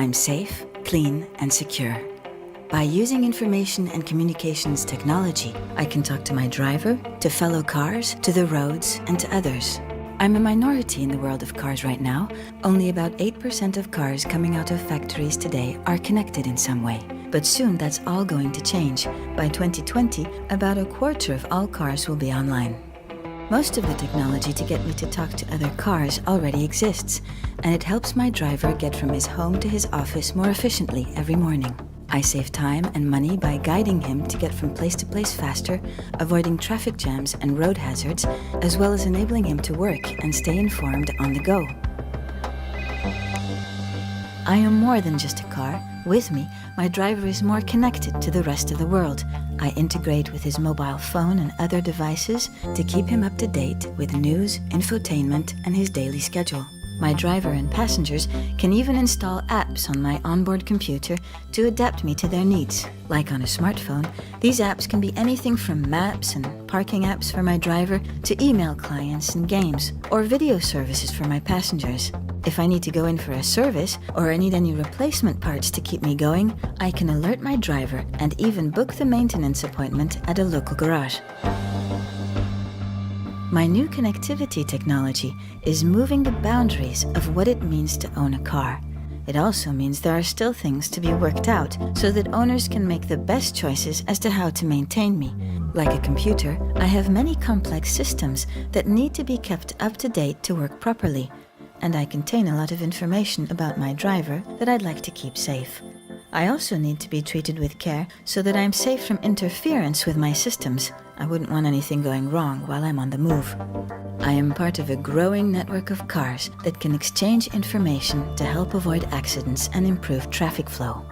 I'm safe, clean, and secure. By using information and communications technology, I can talk to my driver, to fellow cars, to the roads, and to others. I'm a minority in the world of cars right now. Only about 8% of cars coming out of factories today are connected in some way. But soon that's all going to change. By 2020, about a quarter of all cars will be online. Most of the technology to get me to talk to other cars already exists, and it helps my driver get from his home to his office more efficiently every morning. I save time and money by guiding him to get from place to place faster, avoiding traffic jams and road hazards, as well as enabling him to work and stay informed on the go. I am more than just a car. With me, my driver is more connected to the rest of the world. I integrate with his mobile phone and other devices to keep him up to date with news, infotainment, and his daily schedule. My driver and passengers can even install apps on my onboard computer to adapt me to their needs. Like on a smartphone, these apps can be anything from maps and parking apps for my driver to email clients and games, or video services for my passengers. If I need to go in for a service or I need any replacement parts to keep me going, I can alert my driver and even book the maintenance appointment at a local garage. My new connectivity technology is moving the boundaries of what it means to own a car. It also means there are still things to be worked out so that owners can make the best choices as to how to maintain me. Like a computer, I have many complex systems that need to be kept up to date to work properly. And I contain a lot of information about my driver that I'd like to keep safe. I also need to be treated with care so that I'm safe from interference with my systems. I wouldn't want anything going wrong while I'm on the move. I am part of a growing network of cars that can exchange information to help avoid accidents and improve traffic flow.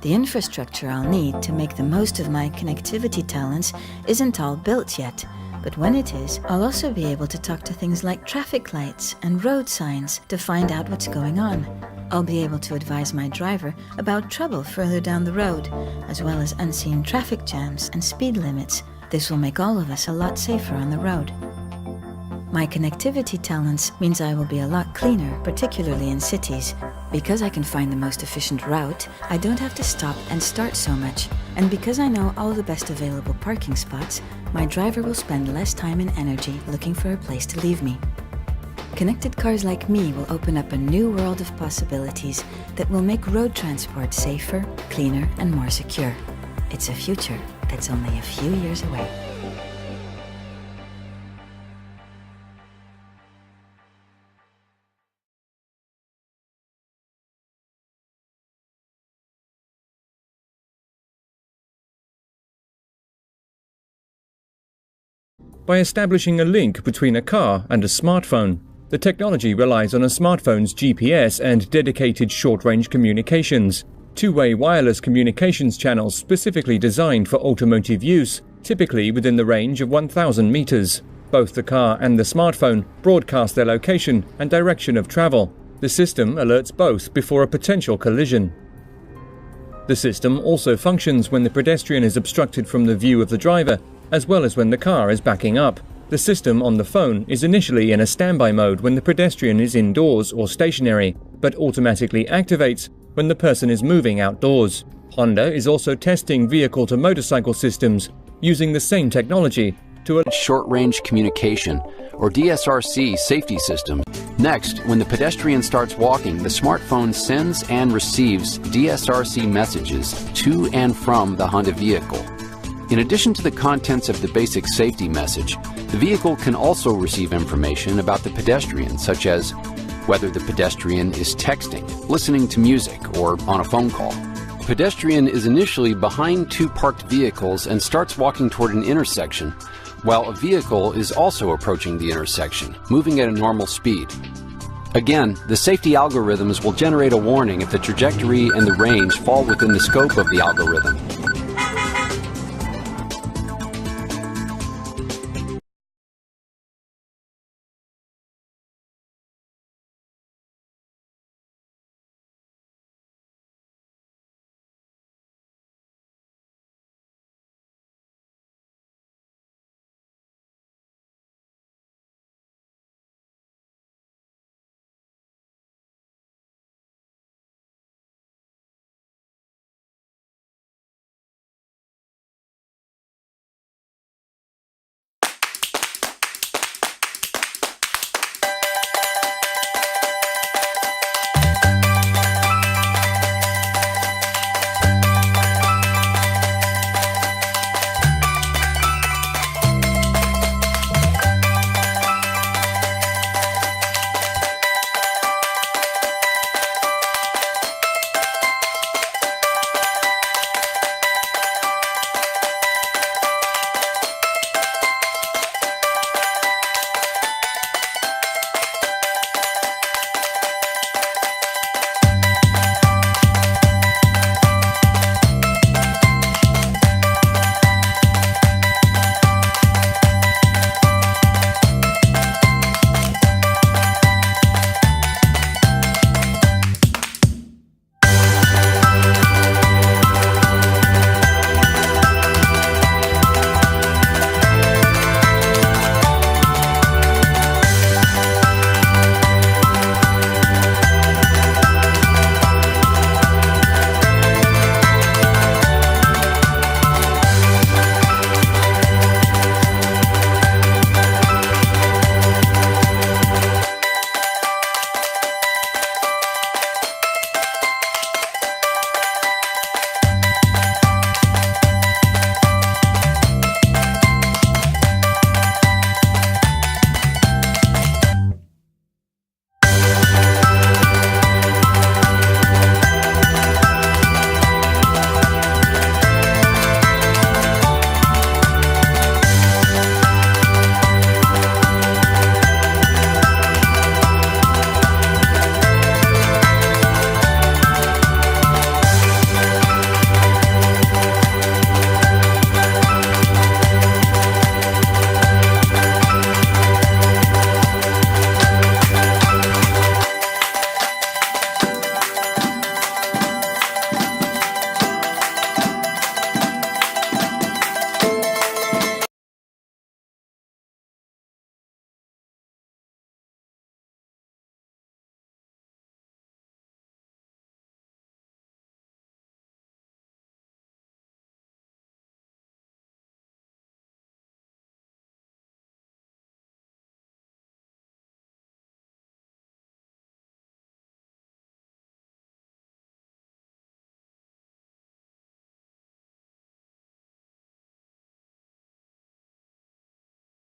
The infrastructure I'll need to make the most of my connectivity talents isn't all built yet, but when it is, I'll also be able to talk to things like traffic lights and road signs to find out what's going on. I'll be able to advise my driver about trouble further down the road, as well as unseen traffic jams and speed limits. This will make all of us a lot safer on the road. My connectivity talents means I will be a lot cleaner, particularly in cities. Because I can find the most efficient route, I don't have to stop and start so much. And because I know all the best available parking spots, my driver will spend less time and energy looking for a place to leave me. Connected cars like me will open up a new world of possibilities that will make road transport safer, cleaner, and more secure. It's a future that's only a few years away. By establishing a link between a car and a smartphone, the technology relies on a smartphone's GPS and dedicated short-range communications, two-way wireless communications channels specifically designed for automotive use, typically within the range of 1,000 meters. Both the car and the smartphone broadcast their location and direction of travel. The system alerts both before a potential collision. The system also functions when the pedestrian is obstructed from the view of the driver, as well as when the car is backing up. The system on the phone is initially in a standby mode when the pedestrian is indoors or stationary, but automatically activates when the person is moving outdoors. Honda is also testing vehicle-to-motorcycle systems using the same technology to a short-range communication, or DSRC safety system. Next, when the pedestrian starts walking, the smartphone sends and receives DSRC messages to and from the Honda vehicle. In addition to the contents of the basic safety message, the vehicle can also receive information about the pedestrian, such as whether the pedestrian is texting, listening to music, or on a phone call. The pedestrian is initially behind two parked vehicles and starts walking toward an intersection, while a vehicle is also approaching the intersection, moving at a normal speed. Again, the safety algorithms will generate a warning if the trajectory and the range fall within the scope of the algorithm.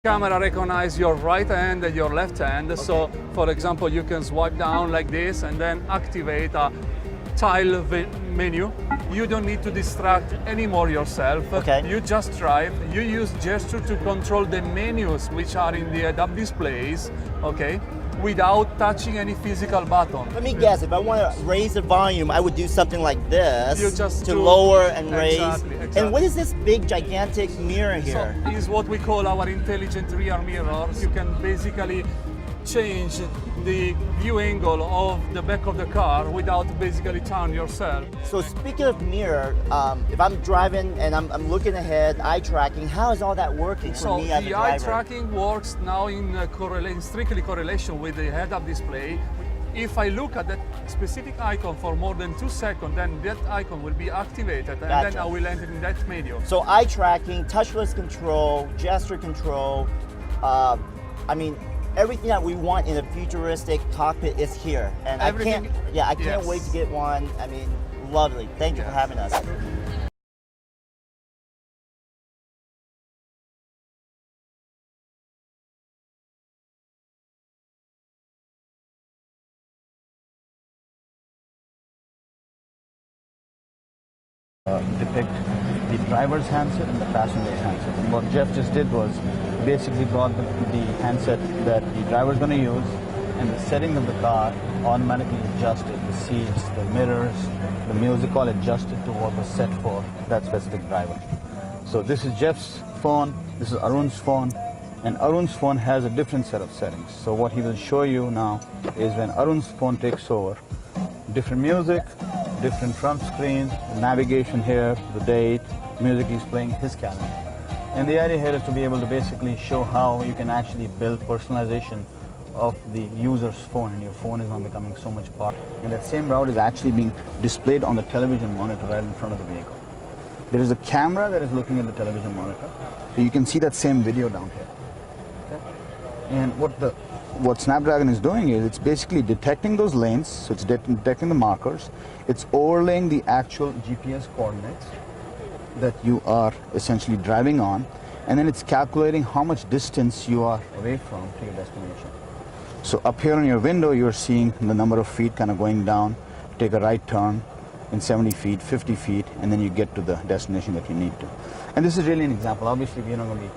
Camera recognize your right hand and your left hand. Okay. So, for example, you can swipe down like this and then activate a tile menu. You don't need to distract anymore yourself. Okay. You just drive. You use gesture to control the menus which are in the head-up displays, okay, without touching any physical button. Let me guess, if I want to raise the volume, I would do something like this You just to do- lower and raise. Exactly. And what is this big, gigantic mirror here? So is what we call our intelligent rear mirrors. You can basically change the view angle of the back of the car without basically turn yourself. So speaking of mirror, if I'm driving and I'm looking ahead, eye tracking, how is all that working for So me as a the eye driver? tracking works now in strictly correlation with the head-up display. If I look at that specific icon for more than 2 seconds, then that icon will be activated, and then Gotcha. I will enter in that menu. So eye tracking, touchless control, gesture control, I mean, everything that we want in a futuristic cockpit is here. And I can't Yes. wait to get one. I mean, lovely. Thank you for having us. Depict the driver's handset and the passenger's handset. And what Jeff just did was basically brought the handset that the driver's going to use, and the setting of the car automatically adjusted. The seats, the mirrors, the music, all adjusted to what was set for that specific driver. So this is Jeff's phone, this is Arun's phone, and Arun's phone has a different set of settings. So what he will show you now is when Arun's phone takes over, different music, different front screen, navigation here, the date, music he's playing, his calendar. And the idea here is to be able to basically show how you can actually build personalization of the user's phone, and your phone is now becoming so much part. And that same route is actually being displayed on the television monitor right in front of the vehicle. There is a camera that is looking at the television monitor, so you can see that same video down here. Okay? And what Snapdragon is doing is it's basically detecting those lanes, so it's detecting the markers, it's overlaying the actual GPS coordinates that you are essentially driving on, and then it's calculating how much distance you are away from to your destination. So up here on your window, you're seeing the number of feet kind of going down, take a right turn in 70 feet, 50 feet, and then you get to the destination that you need to. And this is really an example. Obviously, we're not going to be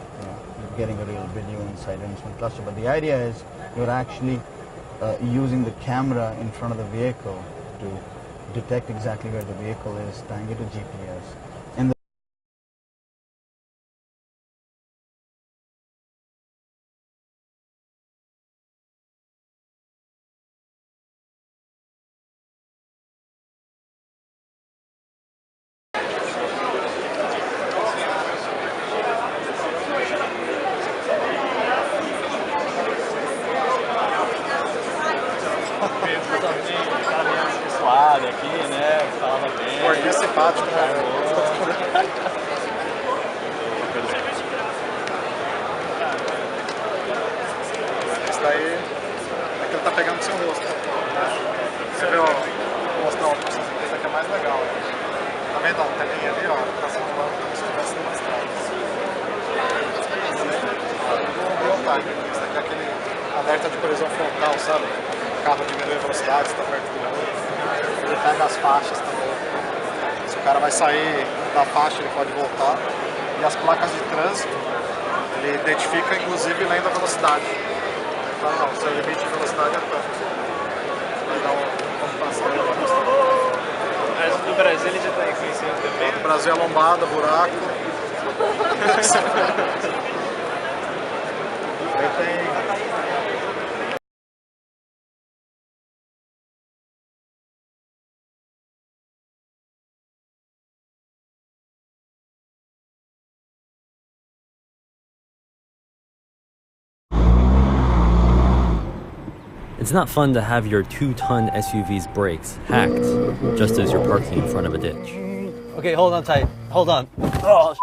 getting a real video inside an instrument cluster, but the idea is you're actually using the camera in front of the vehicle to detect exactly where the vehicle is, tying it to GPS. And suave aqui, né? Falava bem. Porque simpático, cara. Isso daí é que ele tá pegando o seu rosto. Você vê, ó, vou mostrar o rosto, esse aqui é mais legal. Tá vendo a telinha ali, ó? Tá simulando como se estivesse numa estrada. Vou voltar aqui. Esse aqui é aquele alerta de colisão frontal, sabe? O carro diminui a velocidade, está perto do outro. Ele pega as faixas também. Se o cara vai sair da faixa, ele pode voltar. E as placas de trânsito, ele identifica inclusive lendo a velocidade. Então, não, seu limite de velocidade é tanto. Vai dar uma passada na velocidade. Mas no Brasil ele já está reconhecendo também. No Brasil é lombada, buraco. Aí tem. It's not fun to have your 2-ton SUV's brakes hacked just as you're parking in front of a ditch. Okay, hold on tight. Hold on. Oh,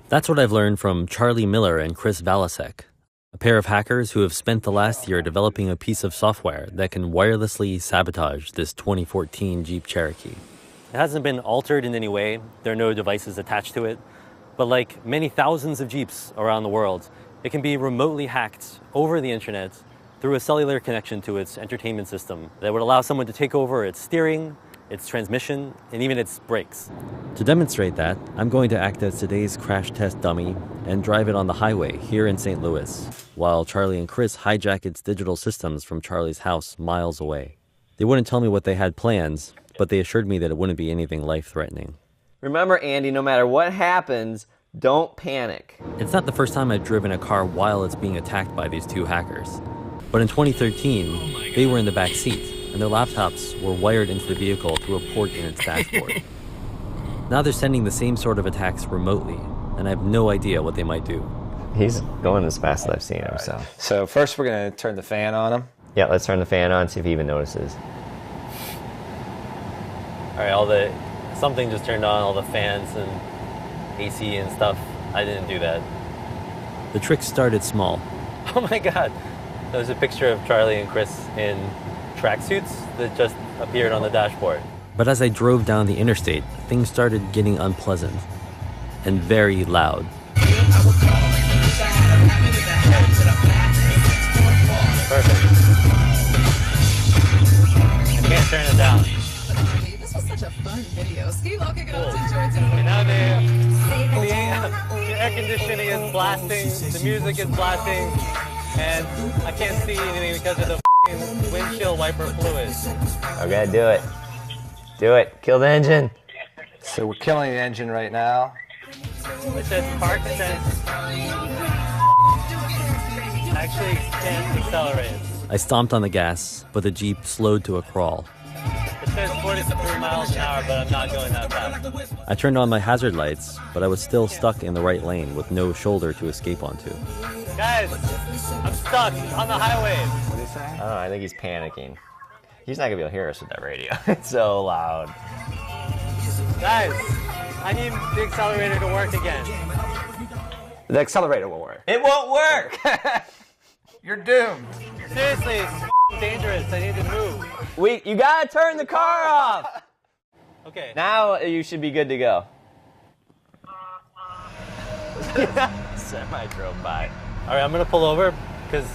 That's what I've learned from Charlie Miller and Chris Valasek, a pair of hackers who have spent the last year developing a piece of software that can wirelessly sabotage this 2014 Jeep Cherokee. It hasn't been altered in any way. There are no devices attached to it. But like many thousands of Jeeps around the world, It can be remotely hacked over the internet through a cellular connection to its entertainment system that would allow someone to take over its steering, its transmission, and even its brakes. To demonstrate that, I'm going to act as today's crash test dummy and drive it on the highway here in St. Louis, while Charlie and Chris hijack its digital systems from Charlie's house miles away. They wouldn't tell me what they had planned, but they assured me that it wouldn't be anything life-threatening. Remember, Andy, no matter what happens, don't panic. It's not the first time I've driven a car while it's being attacked by these two hackers. But in 2013, they were in the back seat, and their laptops were wired into the vehicle through a port in its dashboard. Now they're sending the same sort of attacks remotely, and I have no idea what they might do. He's going as fast as I've seen him, so. So first we're going to turn the fan on him. Yeah, let's turn the fan on, see if he even notices. All right, something just turned on, all the fans and AC and stuff. I didn't do that. The trick started small. Oh my God. There's a picture of Charlie and Chris in tracksuits that just appeared on the dashboard. But as I drove down the interstate, things started getting unpleasant and very loud. Perfect. I can't turn it down. This was such a fun video. Steve, I'll kick it off to George. And now the air conditioning is blasting, the music is blasting, and I can't see anything because of the windshield wiper fluid. Okay, do it. Do it. Kill the engine. So we're killing the engine right now. It says park sense. Actually can't accelerate. I stomped on the gas, but the Jeep slowed to a crawl. It says 43 miles an hour, but I'm not going that fast. I turned on my hazard lights, but I was still stuck in the right lane with no shoulder to escape onto. Guys, I'm stuck on the highway. What is he saying? I think he's panicking. He's not going to be able to hear us with that radio. It's so loud. Guys, I need the accelerator to work again. The accelerator will work. It won't work! You're doomed. Seriously, it's dangerous. I need to move. You gotta turn the car off! Okay. Now you should be good to go. Semi drove by. All right, I'm gonna pull over because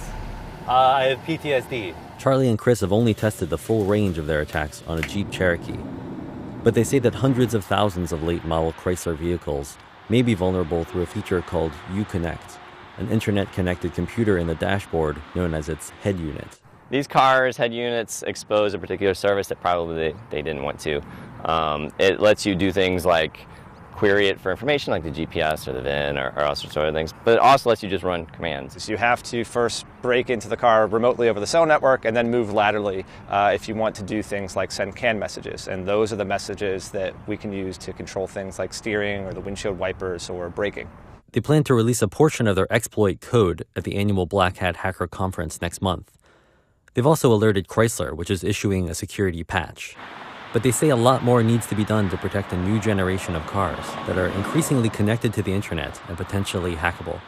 I have PTSD. Charlie and Chris have only tested the full range of their attacks on a Jeep Cherokee. But they say that hundreds of thousands of late model Chrysler vehicles may be vulnerable through a feature called Uconnect, an internet-connected computer in the dashboard known as its head unit. These cars' head units expose a particular service that probably they didn't want to. It lets you do things like query it for information like the GPS or the VIN or all sorts of other things, but it also lets you just run commands. So you have to first break into the car remotely over the cell network and then move laterally if you want to do things like send CAN messages. And those are the messages that we can use to control things like steering or the windshield wipers or braking. They plan to release a portion of their exploit code at the annual Black Hat Hacker Conference next month. They've also alerted Chrysler, which is issuing a security patch. But they say a lot more needs to be done to protect a new generation of cars that are increasingly connected to the internet and potentially hackable.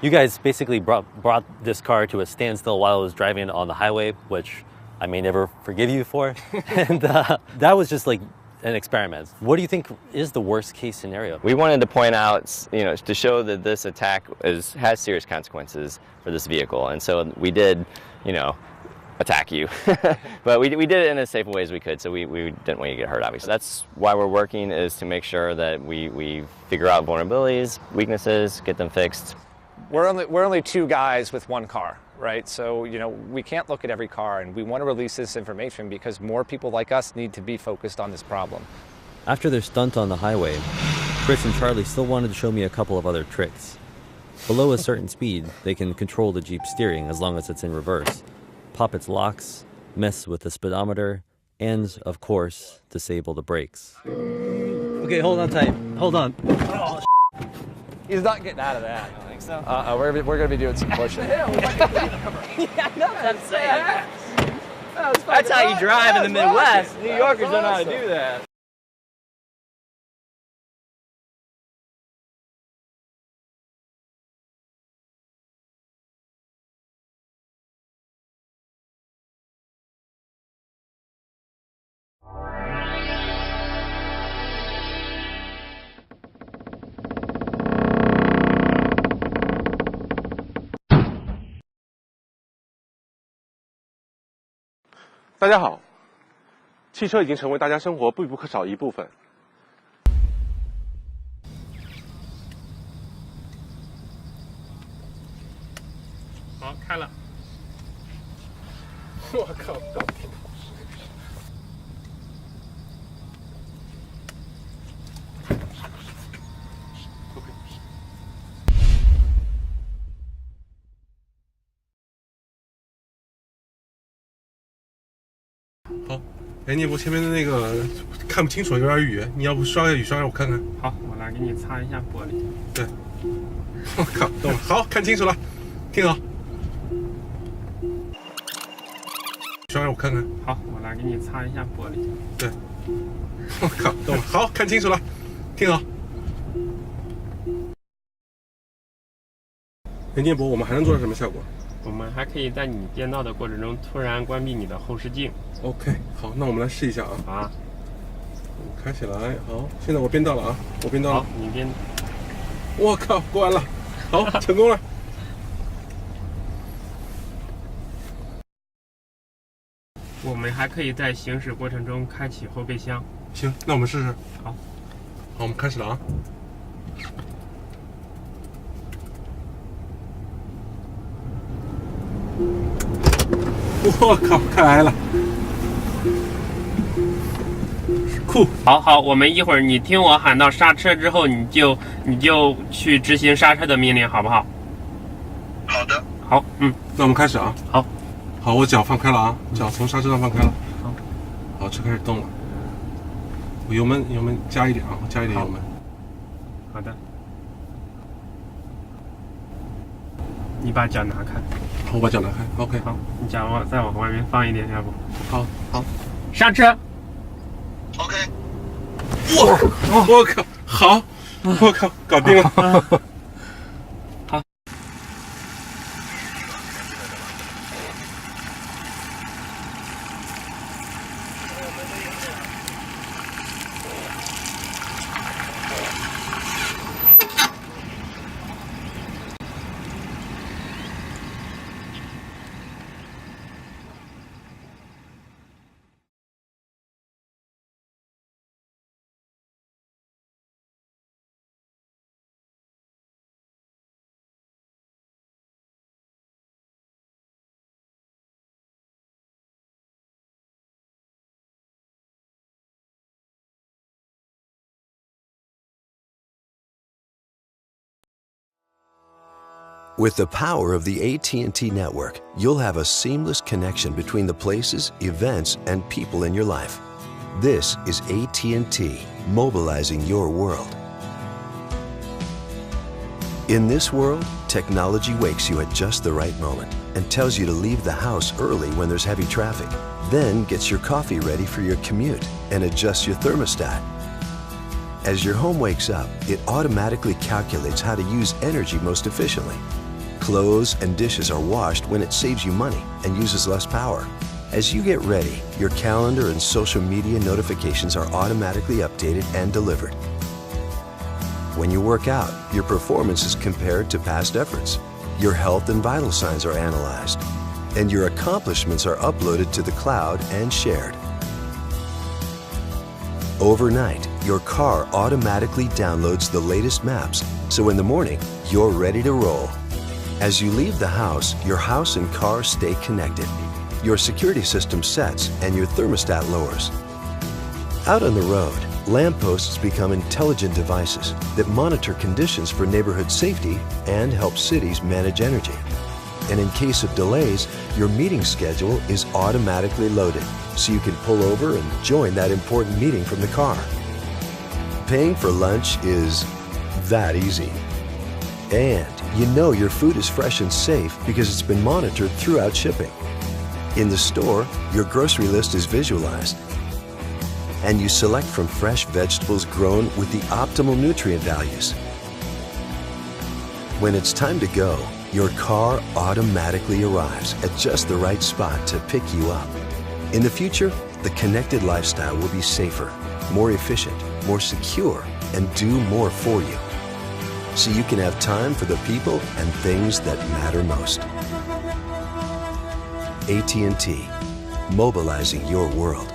You guys basically brought this car to a standstill while I was driving on the highway, which I may never forgive you for. And that was just like an experiment. What do you think is the worst case scenario? We wanted to point out, to show that this attack has serious consequences for this vehicle. And so we did, attack you. But we did it in as safe a way as we could, so we didn't want you to get hurt, obviously. That's why we're working, is to make sure that we figure out vulnerabilities, weaknesses, get them fixed. We're only two guys with one car, right? So, we can't look at every car, and we want to release this information because more people like us need to be focused on this problem. After their stunt on the highway, Chris and Charlie still wanted to show me a couple of other tricks. Below a certain speed, they can control the Jeep steering as long as it's in reverse, pop its locks, mess with the speedometer, and, of course, disable the brakes. Okay, hold on tight. Hold on. Oh, He's not getting out of that. I think so. We're going to be doing some pushing. Yeah, I know what I'm saying. That's how you drive in the Midwest. New Yorkers don't know how to do that. 大家好，汽车已经成为大家生活必不可少的一部分。好，开了。我靠，搞定。好，哎，你我前面的那个看不清楚，有点雨，你要不刷个雨刷让我看看？好，我来给你擦一下玻璃。对，我靠，懂了，好看清楚了，听好，刷让我看看？好，我来给你擦一下玻璃。对，我靠，懂了，好看清楚了，听好。哎，聂博，我们还能做到什么效果？我们还可以在你变道的过程中突然关闭你的后视镜。OK， 好，那我们来试一下啊。好啊，开起来。好，现在我变道了啊，我变道了。好，你变。我靠，过完了，好，成功了。我们还可以在行驶过程中开启后备箱。行，那我们试试。好，好，我们开始了啊。我靠，开来了，酷！好，我们一会儿你听我喊到刹车之后，你就去执行刹车的命令，好不好？好的。好，那我们开始啊。好，我脚放开了啊，脚从刹车上放开了。好，车开始动了。我油门加一点啊，我加一点油门。好的。你把脚拿开。我把脚拿开 ，OK。好，你脚再往外面放一点，要不？好，刹车。OK。我靠，好，我靠，搞定了。好。With the power of the AT&T network, you'll have a seamless connection between the places, events, and people in your life. This is AT&T, mobilizing your world. In this world, technology wakes you at just the right moment and tells you to leave the house early when there's heavy traffic, then gets your coffee ready for your commute and adjusts your thermostat. As your home wakes up, it automatically calculates how to use energy most efficiently. Clothes and dishes are washed when it saves you money and uses less power. As you get ready, your calendar and social media notifications are automatically updated and delivered. When you work out, your performance is compared to past efforts. Your health and vital signs are analyzed, and your accomplishments are uploaded to the cloud and shared. Overnight, your car automatically downloads the latest maps, so in the morning, you're ready to roll. As you leave the house and car stay connected. Your security system sets and your thermostat lowers. Out on the road, lampposts become intelligent devices that monitor conditions for neighborhood safety and help cities manage energy. And in case of delays, your meeting schedule is automatically loaded, so you can pull over and join that important meeting from the car. Paying for lunch is that easy. And you know your food is fresh and safe because it's been monitored throughout shipping. In the store, your grocery list is visualized. And you select from fresh vegetables grown with the optimal nutrient values. When it's time to go, your car automatically arrives at just the right spot to pick you up. In the future, the connected lifestyle will be safer, more efficient, more secure, and do more for you. So you can have time for the people and things that matter most. AT&T. mobilizing your world.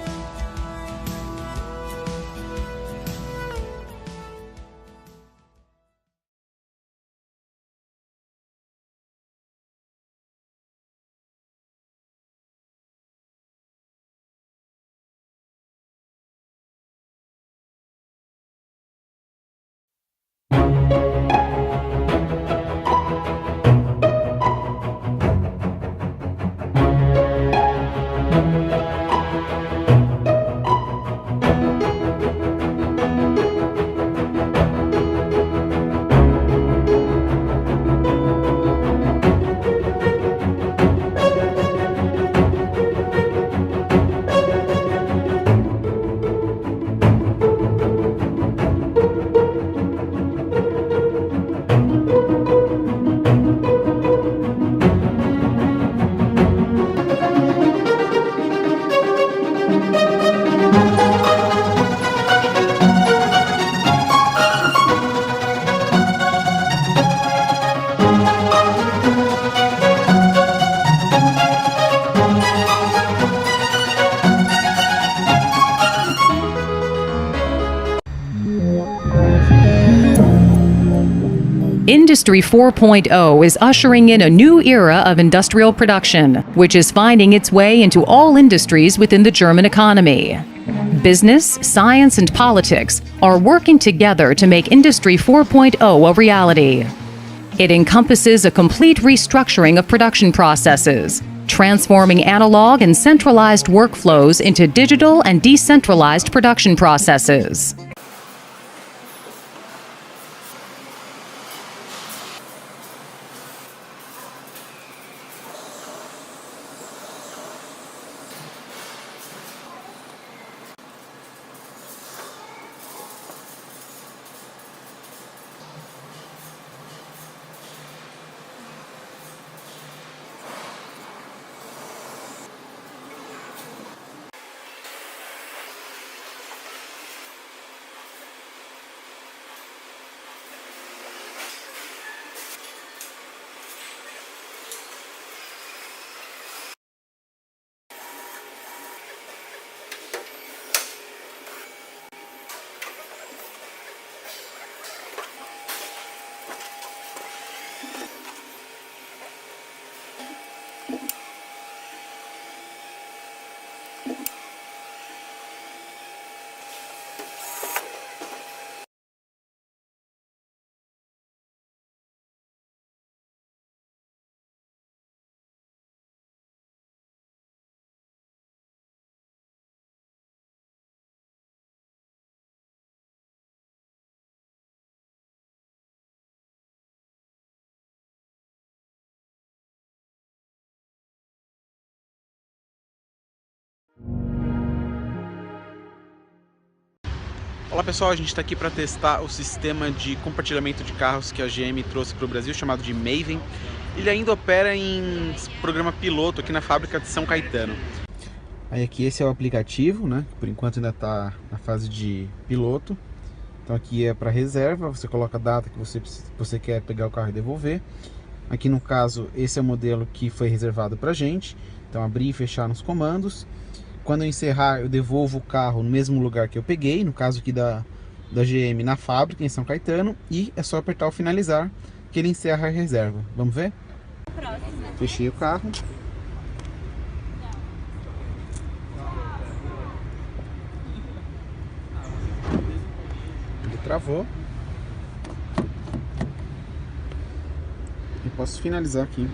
Industry 4.0 is ushering in a new era of industrial production, which is finding its way into all industries within the German economy. Business, science, and politics are working together to make Industry 4.0 a reality. It encompasses a complete restructuring of production processes, transforming analog and centralized workflows into digital and decentralized production processes. Olá pessoal, a gente está aqui para testar o sistema de compartilhamento de carros que a GM trouxe para o Brasil, chamado de Maven. Ele ainda opera em programa piloto aqui na fábrica de São Caetano. Aí aqui esse é o aplicativo, né? Por enquanto ainda está na fase de piloto. Então aqui é para reserva, você coloca a data que você quer pegar o carro e devolver. Aqui no caso, esse é o modelo que foi reservado para a gente. Então abrir e fechar nos comandos. Quando eu encerrar, eu devolvo o carro no mesmo lugar que eu peguei, no caso aqui da GM na fábrica, em São Caetano, e é só apertar o finalizar que ele encerra a reserva. Vamos ver? Fechei o carro. Ele travou. E posso finalizar aqui.